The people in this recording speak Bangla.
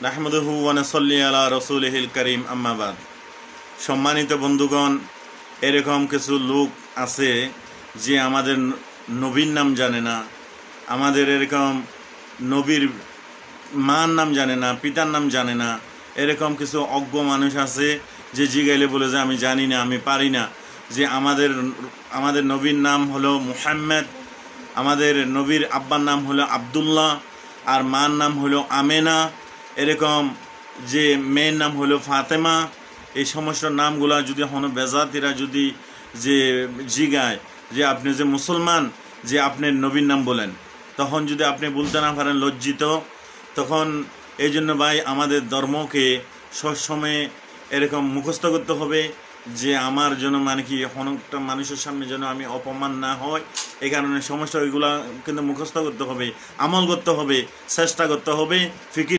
নাহমাদুহু ওয়া নুসাল্লি আলা রাসূলিহিল কারীম আম্মা বাদ। সম্মানিত বন্ধুগণ, এরকম কিছু লোক আছে যে আমাদের নবীর নাম জানে না, আমাদের এরকম নবীর মার নাম জানে না, পিতার নাম জানে না। এরকম কিছু অজ্ঞ মানুষ আছে যে জিগাইলে বলে যে আমি জানি না, আমি পারি না। যে আমাদের নবীর নাম হলো মুহাম্মদ, আমাদের নবীর আব্বার নাম হলো আব্দুল্লাহ, আর মার নাম হলো আমেনা। এরকম যে মেয়ের নাম হলো ফাতেমা। এই সমস্ত নামগুলা যদি হন বেজাতিরা যদি যে জিগায় যে আপনি যে মুসলমান, যে আপনি নবীর নাম বলেন, তখন যদি আপনি বলতে না পারেন লজ্জিত, তখন এই জন্য ভাই আমাদের ধর্মকে সবসময় এরকম মুখস্থ করতে হবে যে আমার জন্য মানে কি অনেকটা মানুষের সামনে যেন আমি অপমান না হয়। এই কারণে সমস্যা ওইগুলা কিন্তু মুখস্থ করতে হবে, আমল করতে হবে, চেষ্টা করতে হবে, ফিকির